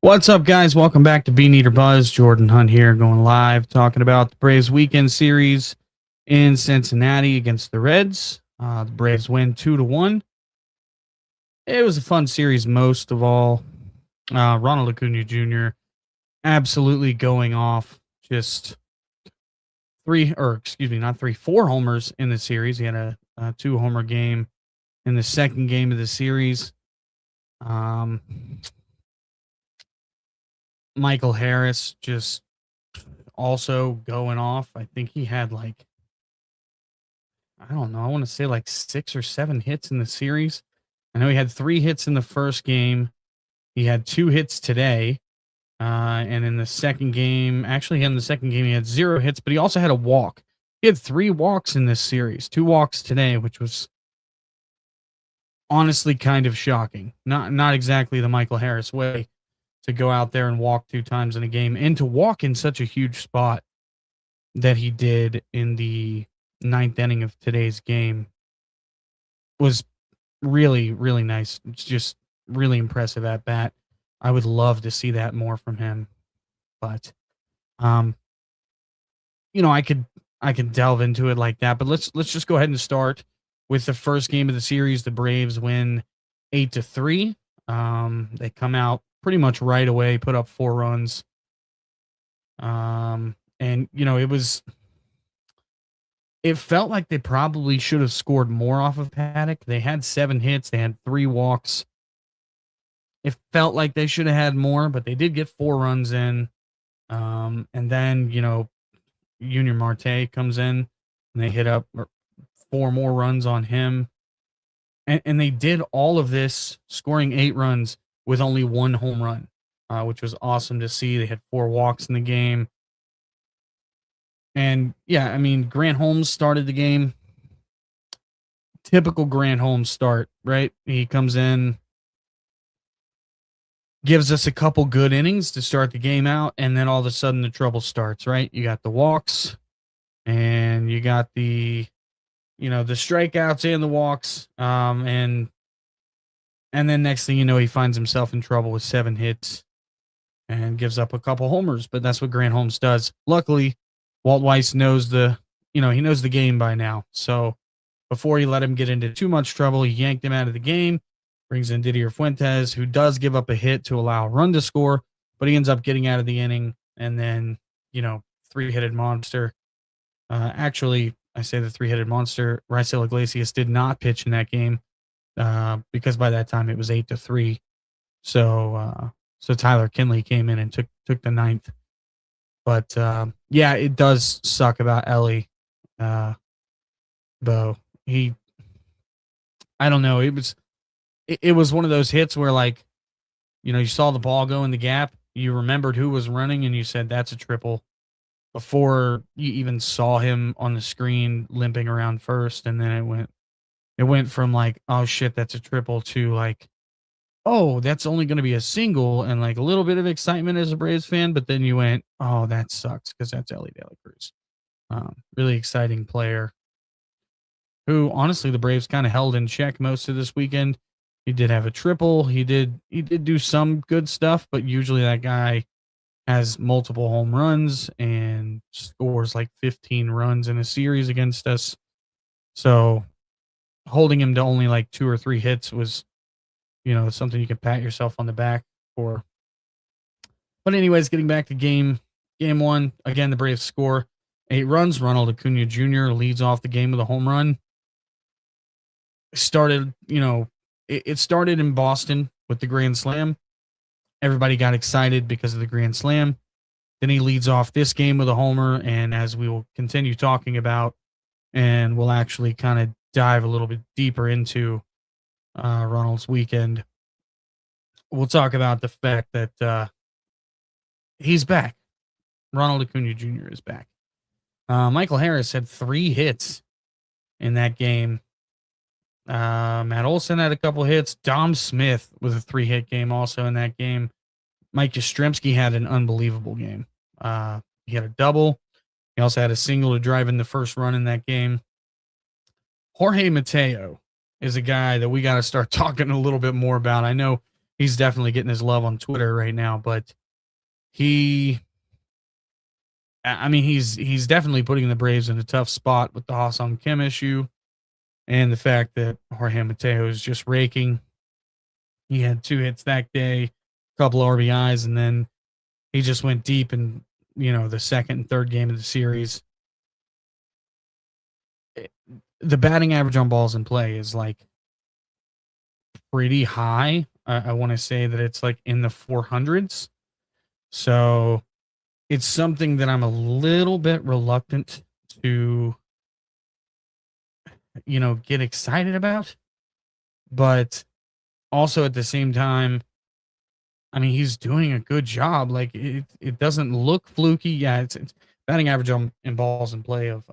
What's up, guys? Welcome back to Bean Eater Buzz. Jordan Hunt here, going live, talking about the Braves weekend series in Cincinnati against the Reds. The Braves win 2-1. It was a fun series, most of all. Ronald Acuna Jr. absolutely going off. Just four homers in the series. He had a two-homer game in the second game of the series. Michael Harris just also going off. I think he had I want to say 6 or 7 hits in the series. I know he had 3 hits in the first game. He had 2 hits today. And in the second game, he had 0 hits, but he also had a walk. He had 3 walks in this series, 2 walks today, which was honestly kind of shocking. Not exactly the Michael Harris way to go out there and walk 2 times in a game, and to walk in such a huge spot that he did in the 9th inning of today's game was really, really nice. It's just really impressive at bat. I would love to see that more from him, but I could delve into it like that, but let's just go ahead and start with the first game of the series. The Braves win 8-3. They come out pretty much right away, put up 4 runs. It felt like they probably should have scored more off of Paddock. They had 7 hits. They had 3 walks. It felt like they should have had more, but they did get 4 runs in. And then, Junior Marte comes in and they hit up 4 more runs on him. And they did all of this, scoring 8 runs with only 1 home run, which was awesome to see. They had 4 walks in the game. And yeah, I mean, Grant Holmes started the game. Typical Grant Holmes start, right? He comes in, gives us a couple good innings to start the game out, and then all of a sudden the trouble starts, right? You got the walks, and you got the strikeouts and the walks. And then next thing you know, he finds himself in trouble with 7 hits and gives up a couple homers. But that's what Grant Holmes does. Luckily, Walt Weiss knows the game by now. So before he let him get into too much trouble, he yanked him out of the game, brings in Didier Fuentes, who does give up a hit to allow a run to score, but he ends up getting out of the inning. And then, 3-headed monster. Actually, I say the 3-headed monster. Raisel Iglesias did not pitch in that game. Because by that time it was 8-3. So Tyler Kinley came in and took the 9th. But yeah, it does suck about Ellie. Though I don't know. It was one of those hits where you saw the ball go in the gap, you remembered who was running, and you said that's a triple before you even saw him on the screen limping around first, and then it went from oh shit, that's a triple, to oh, that's only going to be a single, and a little bit of excitement as a Braves fan. But then you went, oh, that sucks, because that's Ellie De La Cruz. Really exciting player who, honestly, the Braves kind of held in check most of this weekend. He did have a triple. He did do some good stuff, but usually that guy has multiple home runs and scores 15 runs in a series against us. So holding him to only 2 or 3 hits was, something you can pat yourself on the back for. But anyways, getting back to game 1, again, the Braves score 8 runs. Ronald Acuna Jr. leads off the game with a home run. It started in Boston with the grand slam. Everybody got excited because of the grand slam. Then he leads off this game with a homer, and as we will continue talking about, and we'll actually kind of dive a little bit deeper into Ronald's weekend, we'll talk about the fact that he's back. Ronald Acuna Jr. is back. Michael Harris had 3 hits in that game. Matt Olson had a couple hits. Dom Smith was a 3-hit game also in that game. Mike Yastrzemski had an unbelievable game. He had a double. He also had a single to drive in the first run in that game. Jorge Mateo is a guy that we got to start talking a little bit more about. I know he's definitely getting his love on Twitter right now, but he I mean, he's definitely putting the Braves in a tough spot with the Ha-Seong Kim issue and the fact that Jorge Mateo is just raking. He had 2 hits that day, a couple RBIs, and then he just went deep in, the second and third game of the series. The batting average on balls in play is like pretty high. I want to say that it's like in the 400s. So it's something that I'm a little bit reluctant to, get excited about. But also at the same time, I mean, he's doing a good job. Like it doesn't look fluky. Yeah, it's batting average on in balls in play of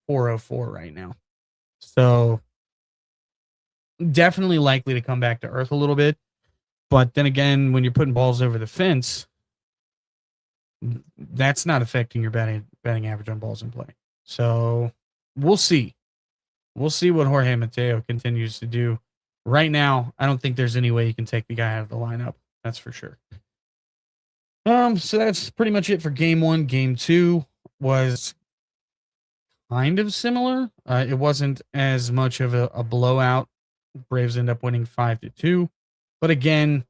404 right now. So definitely likely to come back to earth a little bit. But then again, when you're putting balls over the fence, that's not affecting your batting average on balls in play. So we'll see. We'll see what Jorge Mateo continues to do. Right now, I don't think there's any way you can take the guy out of the lineup. That's for sure. So that's pretty much it for game 1. Game 2 was kind of similar. It wasn't as much of a blowout. Braves end up winning 5-2. But again,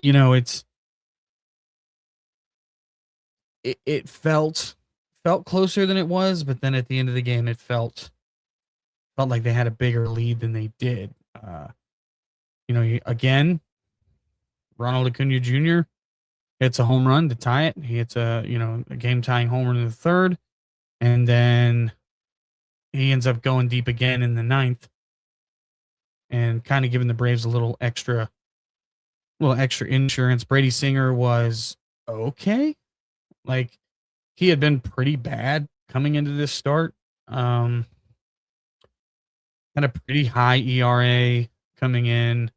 it felt closer than it was, but then at the end of the game, it felt like they had a bigger lead than they did. Again, Ronald Acuna Jr. hits a home run to tie it. He hits a game tying home run in the third, and then he ends up going deep again in the ninth, and kind of giving the Braves a little extra insurance. Brady Singer was okay. Like, he had been pretty bad coming into this start. Had a pretty high ERA coming in.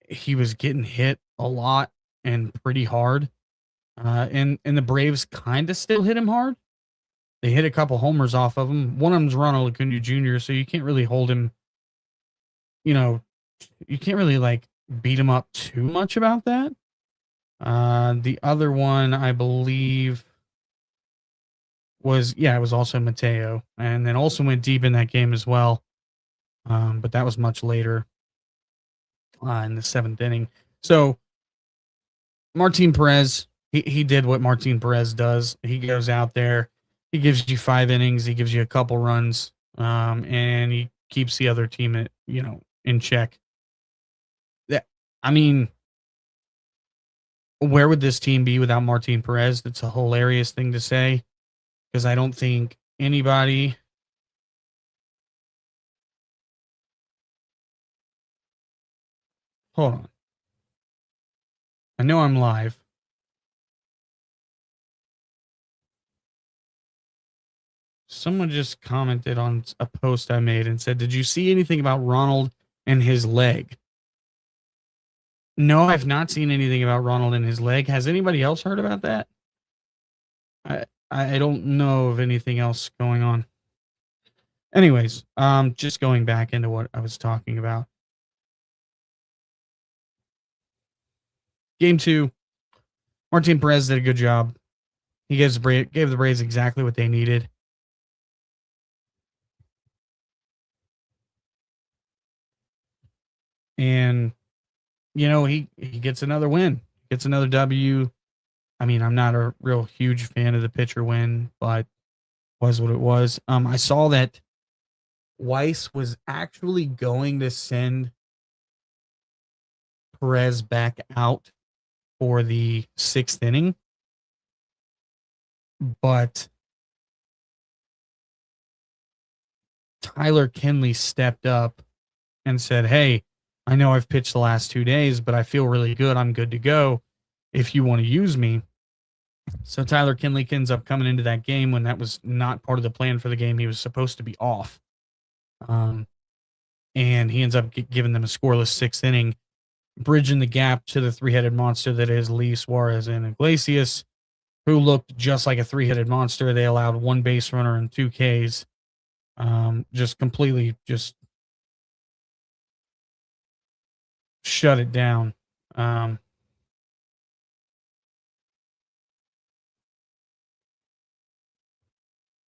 He was getting hit a lot and pretty hard. And the Braves kind of still hit him hard. They hit a couple homers off of him. One of them's Ronald Acuna Jr., so you can't really hold him, you can't really like beat him up too much about that. The other one, I believe, it was also Mateo, and then also went deep in that game as well. But that was much later in the 7th inning. So Martin Perez, he did what Martin Perez does. He goes out there, he gives you 5 innings, he gives you a couple runs, and he keeps the other team in check. I mean, where would this team be without Martin Perez? That's a hilarious thing to say, because I don't think anybody. Hold on. I know I'm live. Someone just commented on a post I made and said, "Did you see anything about Ronald and his leg?" No, I've not seen anything about Ronald and his leg. Has anybody else heard about that? I don't know of anything else going on. Anyways, just going back into what I was talking about. Game 2, Martin Perez did a good job. He gave the Braves exactly what they needed. And he gets another win, gets another W. I mean, I'm not a real huge fan of the pitcher win, but was what it was. I saw that Weiss was actually going to send Perez back out for the 6th inning, but Tyler Kinley stepped up and said, "Hey, I know I've pitched the last 2 days, but I feel really good. I'm good to go if you want to use me." So Tyler Kinley ends up coming into that game when that was not part of the plan for the game. He was supposed to be off. And he ends up giving them a scoreless 6th inning, bridging the gap to the 3-headed monster that is Lee Suarez and Iglesias, who looked just like a 3-headed monster. They allowed 1 base runner and 2 Ks. Just completely shut it down. Um,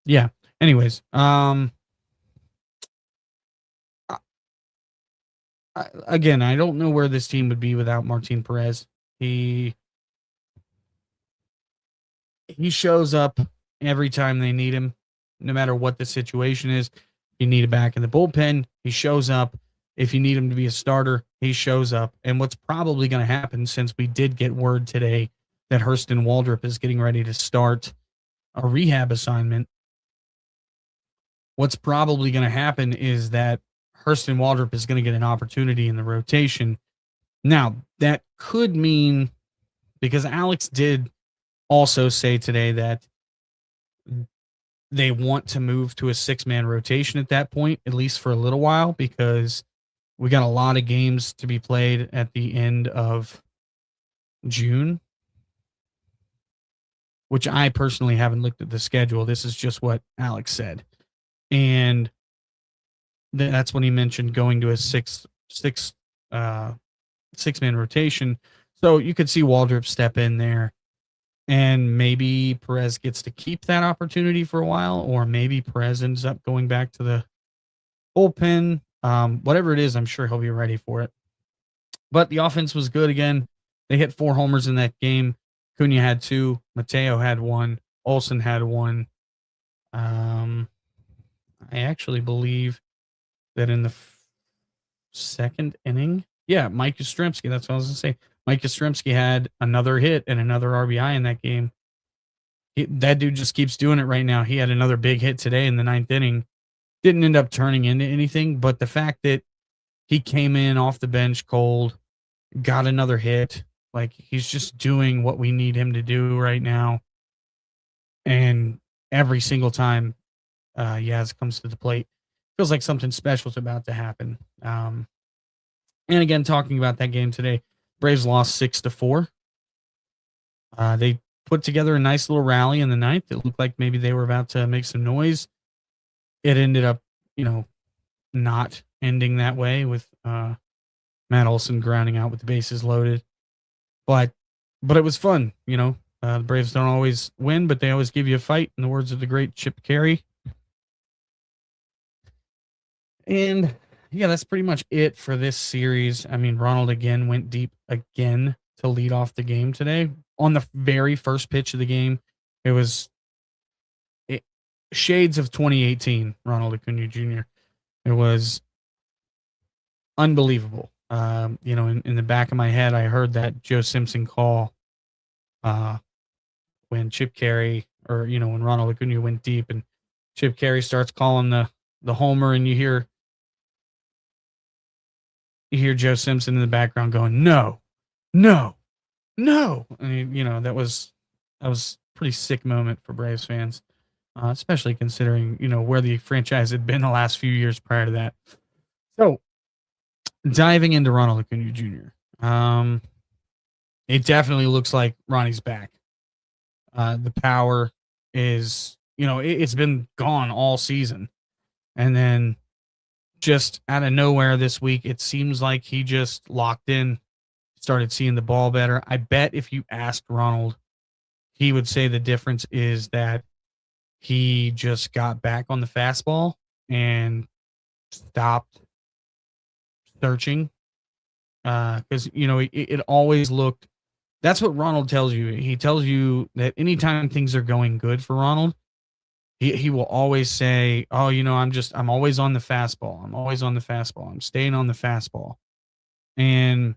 yeah. Anyways, I, again, I don't know where this team would be without Martin Perez. He he shows up every time they need him, no matter what the situation is. If you need him back in the bullpen, he shows up. If you need him to be a starter, he shows up. And what's probably going to happen, since we did get word today that Hurston Waldrop is getting ready to start a rehab assignment, what's probably going to happen is that Hurston Waldrop is going to get an opportunity in the rotation. Now, that could mean, because Alex did also say today that they want to move to a 6-man rotation at that point, at least for a little while, because we got a lot of games to be played at the end of June, which I personally haven't looked at the schedule. This is just what Alex said. And that's when he mentioned going to a six-man rotation. So you could see Waldrop step in there, and maybe Perez gets to keep that opportunity for a while, or maybe Perez ends up going back to the bullpen. Whatever it is, I'm sure he'll be ready for it. But the offense was good again. They hit 4 homers in that game. Cunha had 2. Mateo had 1. Olsen had 1. I actually believe that in the second inning, Mike Yastrzemski, that's what I was going to say. Mike Yastrzemski had another hit and another RBI in that game. That dude just keeps doing it right now. He had another big hit today in the 9th inning. Didn't end up turning into anything, but the fact that he came in off the bench cold, got another hit, like he's just doing what we need him to do right now. And every single time Yaz comes to the plate, feels like something special is about to happen. And again, talking about that game today, Braves lost 6-4. They put together a nice little rally in the 9th. It looked like maybe they were about to make some noise. It ended up, not ending that way with Matt Olson grounding out with the bases loaded. But it was fun, The Braves don't always win, but they always give you a fight, in the words of the great Chip Carey. And that's pretty much it for this series. I mean, Ronald again went deep again to lead off the game today. On the very first pitch of the game, it was shades of 2018 Ronald Acuna Jr. It was unbelievable. In the back of my head, I heard that Joe Simpson call when Chip Carey, or when Ronald Acuna went deep, and Chip Carey starts calling the homer, and you hear Joe Simpson in the background going, no. And, that was a pretty sick moment for Braves fans, especially considering, where the franchise had been the last few years prior to that. So, diving into Ronald Acuna Jr., it definitely looks like Ronnie's back. The power is, it's been gone all season. And then just out of nowhere this week, it seems like he just locked in, started seeing the ball better. I bet if you asked Ronald, he would say the difference is that he just got back on the fastball and stopped searching. Because, it always looked, that's what Ronald tells you. He tells you that anytime things are going good for Ronald, he will always say, oh, I'm always on the fastball. I'm always on the fastball. I'm staying on the fastball. And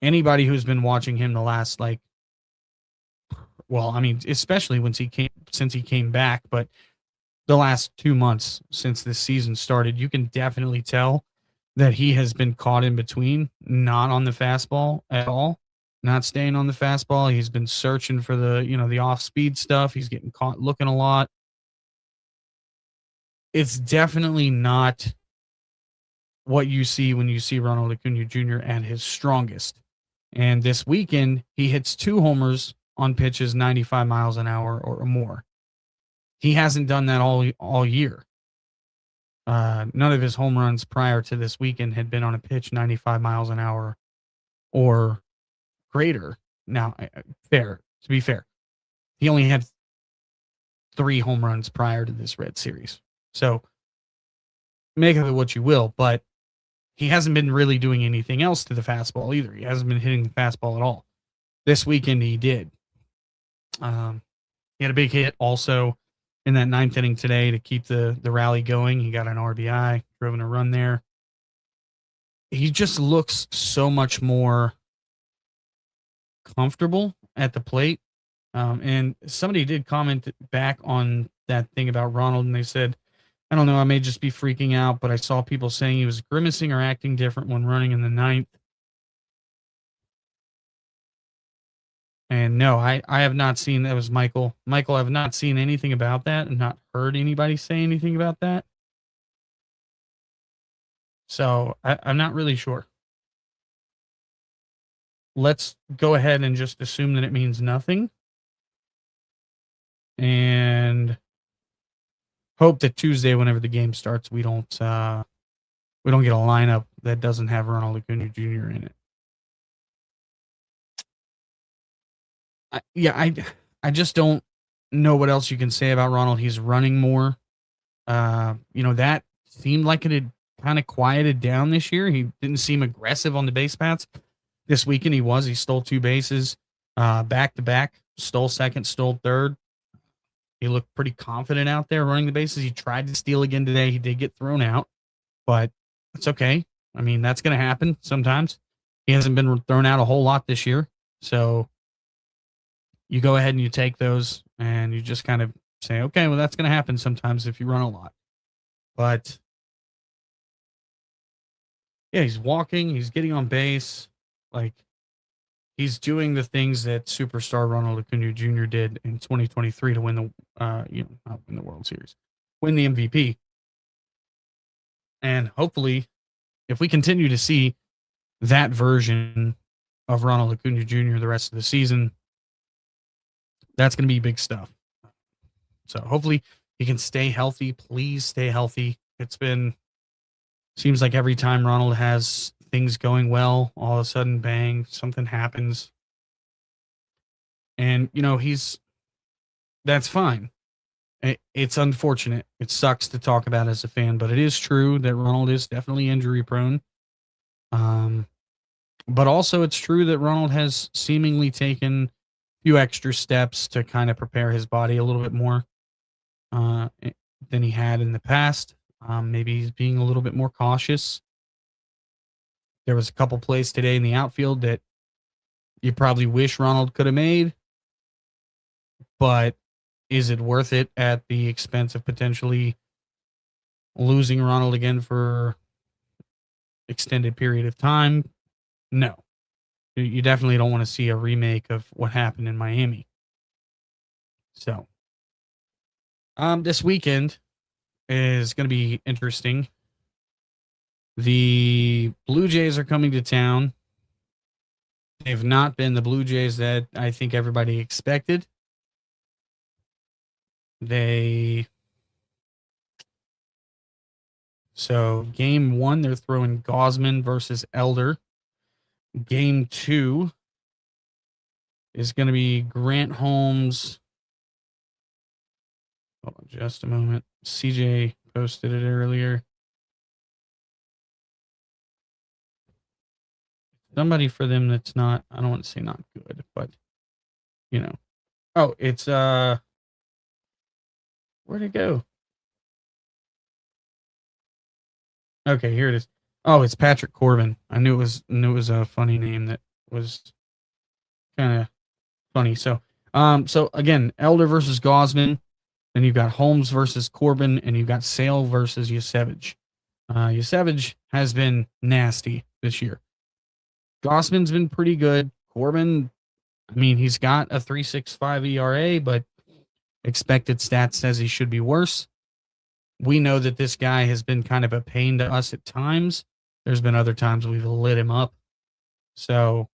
anybody who's been watching him the last, especially since he came back, but the last 2 months since this season started, you can definitely tell that he has been caught in between, not on the fastball at all, not staying on the fastball. He's been searching for the off-speed stuff. He's getting caught looking a lot. It's definitely not what you see when you see Ronald Acuna Jr. at his strongest. And this weekend, he hits 2 homers on pitches 95 miles an hour or more. He hasn't done that all year. None of his home runs prior to this weekend had been on a pitch 95 miles an hour or greater. Now, to be fair, he only had 3 home runs prior to this Red Series. So make of it what you will, but he hasn't been really doing anything else to the fastball either. He hasn't been hitting the fastball at all. This weekend he did. He had a big hit also in that 9th inning today to keep the rally going. He got an RBI, driven a run there. He just looks so much more comfortable at the plate. And somebody did comment back on that thing about Ronald, and they said, I don't know, I may just be freaking out, but I saw people saying he was grimacing or acting different when running in the 9th. And no, I have not seen, that was Michael. Michael, I've not seen anything about that and not heard anybody say anything about that. So I'm not really sure. Let's go ahead and just assume that it means nothing. And hope that Tuesday, whenever the game starts, we don't get a lineup that doesn't have Ronald Acuna Jr. in it. I just don't know what else you can say about Ronald. He's running more. That seemed like it had kind of quieted down this year. He didn't seem aggressive on the base paths. This weekend he stole 2 bases, back to back, stole second, stole third. He looked pretty confident out there running the bases. He tried to steal again today. He did get thrown out, but it's okay. I mean, that's going to happen sometimes. He hasn't been thrown out a whole lot this year. So you go ahead and you take those and you just kind of say, okay, well, that's going to happen sometimes if you run a lot. But yeah, he's walking, he's getting on base. Like, he's doing the things that superstar Ronald Acuna Jr. did in 2023 to win not win the World Series, win the MVP. And hopefully, if we continue to see that version of Ronald Acuna Jr. the rest of the season, that's going to be big stuff. So hopefully he can stay healthy. Please stay healthy. Seems like every time Ronald has things going well, all of a sudden, bang, something happens. And, that's fine. It's unfortunate. It sucks to talk about as a fan, but it is true that Ronald is definitely injury prone. But also it's true that Ronald has seemingly taken a few extra steps to kind of prepare his body a little bit more than he had in the past. Maybe he's being a little bit more cautious. There was a couple plays today in the outfield that you probably wish Ronald could have made, but is it worth it at the expense of potentially losing Ronald again for extended period of time? No. You definitely don't want to see a remake of what happened in Miami. So, this weekend is going to be interesting. The Blue Jays are coming to town. They've not been the Blue Jays that I think everybody expected. So game 1, they're throwing Gosman versus Elder. Game 2 is going to be Grant Holmes. Hold on just a moment. CJ posted it earlier. Somebody for them that's not, I don't want to say not good, but, Oh, it's, where'd it go? Okay, here it is. Oh, it's Patrick Corbin. I knew it was a funny name that was kind of funny. So again, Elder versus Gosman. Then you've got Holmes versus Corbin, and you've got Sale versus Yusevich. Yusevich has been nasty this year. Gosman's been pretty good. Corbin, I mean, he's got a 3.65 ERA, but expected stats says he should be worse. We know that this guy has been kind of a pain to us at times. There's been other times we've lit him up. So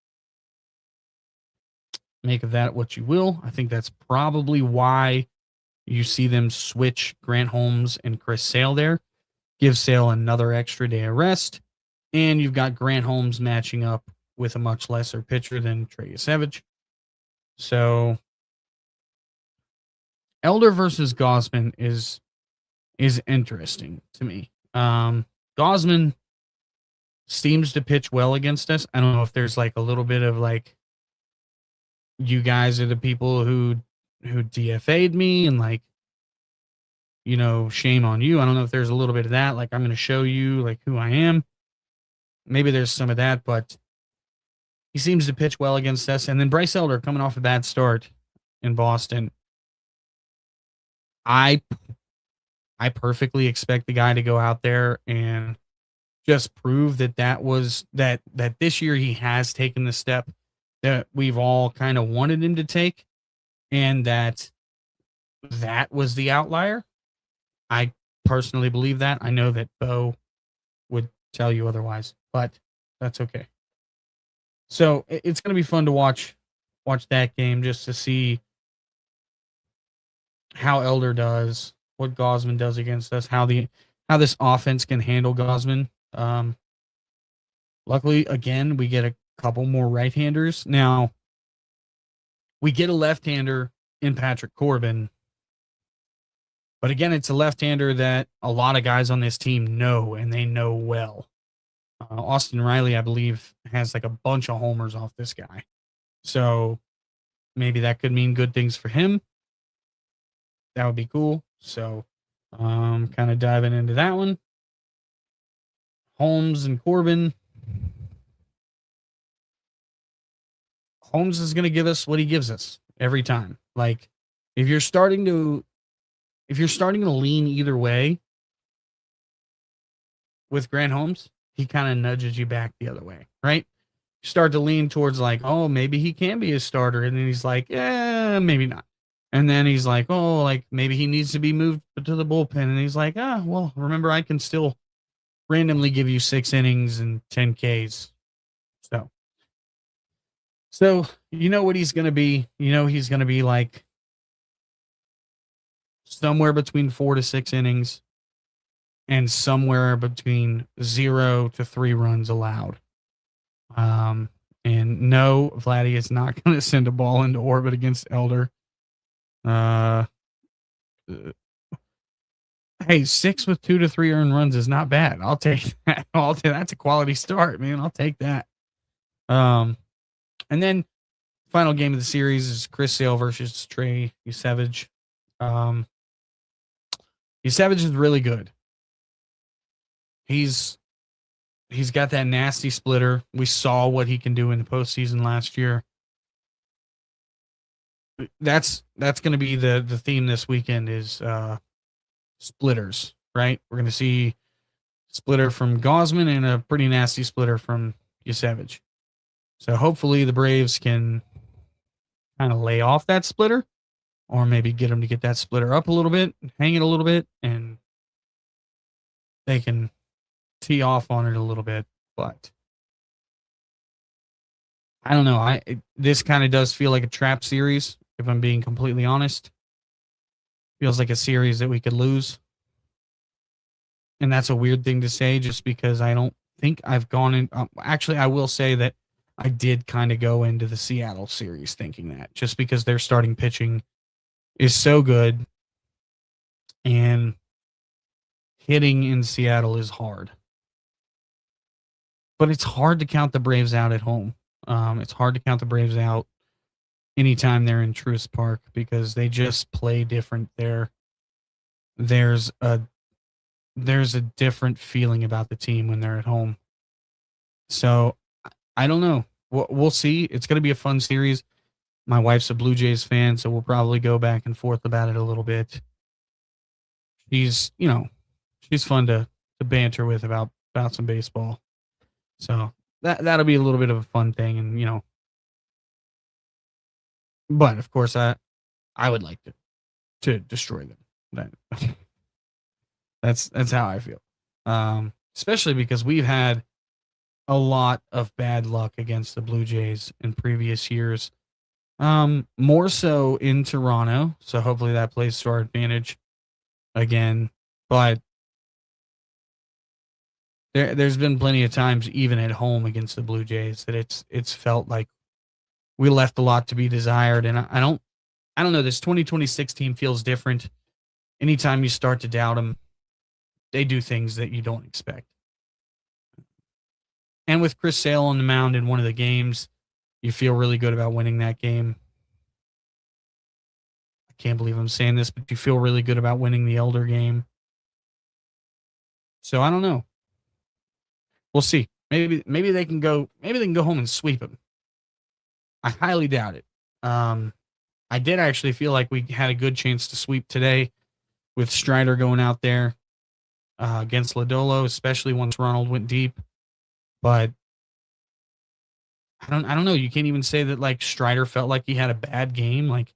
make of that what you will. I think that's probably why you see them switch Grant Holmes and Chris Sale there. Give Sale another extra day of rest. And you've got Grant Holmes matching up with a much lesser pitcher than Trey Savage. So Elder versus Gosman is interesting to me. Gosman seems to pitch well against us. I don't know if there's like a little bit of like, you guys are the people who DFA'd me and like, you know, shame on you. I don't know if there's a little bit of that. Like, I'm going to show you like who I am. Maybe there's some of that, but he seems to pitch well against us. And then Bryce Elder coming off a bad start in Boston. I perfectly expect the guy to go out there and just prove that that this year he has taken the step that we've all kind of wanted him to take, and that was the outlier. I personally believe that. I know that Bo would tell you otherwise, but that's okay. So it's going to be fun to watch that game just to see how Elder does, what Gosman does against us, how this offense can handle Gosman. Luckily, again, we get a couple more right-handers. Now, we get a left-hander in Patrick Corbin, but again, it's a left-hander that a lot of guys on this team know, and they know well. Austin Riley, I believe, has like a bunch of homers off this guy. So maybe that could mean good things for him. That would be cool. So kind of diving into that one. Holmes and Corbin. Holmes is going to give us what he gives us every time. Like, if you're starting to lean either way with Grant Holmes, he kind of nudges you back the other way, right? You start to lean towards like, oh, maybe he can be a starter. And then he's like, yeah, maybe not. And then he's like, oh, like maybe he needs to be moved to the bullpen. And he's like, well, remember, I can still randomly give you 6 innings and 10 Ks. So you know what he's going to be. You know he's going to be like somewhere between 4 to 6 innings and somewhere between 0 to 3 runs allowed. And no, Vladdy is not going to send a ball into orbit against Elder. Hey, 6 with 2 to 3 earned runs is not bad. I'll take that. That's a quality start, man. I'll take that. And then final game of the series is Chris Sale versus Trey Savage. Savage is really good. He's got that nasty splitter. We saw what he can do in the postseason last year. That's going to be the theme this weekend is splitters, right? We're going to see splitter from Gosman and a pretty nasty splitter from Savage. So hopefully the Braves can kind of lay off that splitter, or maybe get them to get that splitter up a little bit, hang it a little bit, and they can tee off on it a little bit. But I don't know. This kind of does feel like a trap series, if I'm being completely honest. Feels like a series that we could lose. And that's a weird thing to say just because I don't think I've gone in. Actually, I will say that I did kind of go into the Seattle series thinking that, just because their starting pitching is so good and hitting in Seattle is hard. But it's hard to count the Braves out at home. It's hard to count the Braves out anytime they're in Truist Park because they just play different there. There's a different feeling about the team when they're at home. So I don't know. We'll see. It's going to be a fun series. My wife's a Blue Jays fan, so we'll probably go back and forth about it a little bit. She's fun to banter with about some baseball. So that'll be a little bit of a fun thing, and but of course I would like to destroy them. That's how I feel. Especially because we've had a lot of bad luck against the Blue Jays in previous years. More so in Toronto, so hopefully that plays to our advantage again. But There's been plenty of times, even at home against the Blue Jays, that it's felt like we left a lot to be desired, and I don't know. This 2026 team feels different. Anytime you start to doubt them, they do things that you don't expect. And with Chris Sale on the mound in one of the games, you feel really good about winning that game. I can't believe I'm saying this, but you feel really good about winning the Elder game. So I don't know. We'll see. Maybe they can go. Maybe they can go home and sweep them. I highly doubt it. I did actually feel like we had a good chance to sweep today with Strider going out there against Lodolo, especially once Ronald went deep. But I don't know. You can't even say that like Strider felt like he had a bad game. Like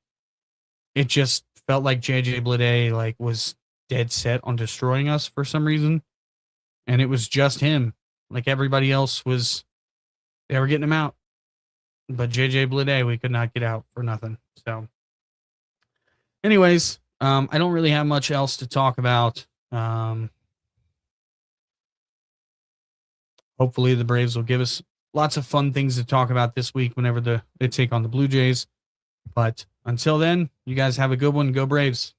it just felt like JJ Bleday like was dead set on destroying us for some reason. And it was just him. Like everybody else they were getting him out. But JJ Bleday, we could not get out for nothing. So anyways, I don't really have much else to talk about. Hopefully the Braves will give us lots of fun things to talk about this week whenever they take on the Blue Jays. But until then, you guys have a good one. Go Braves.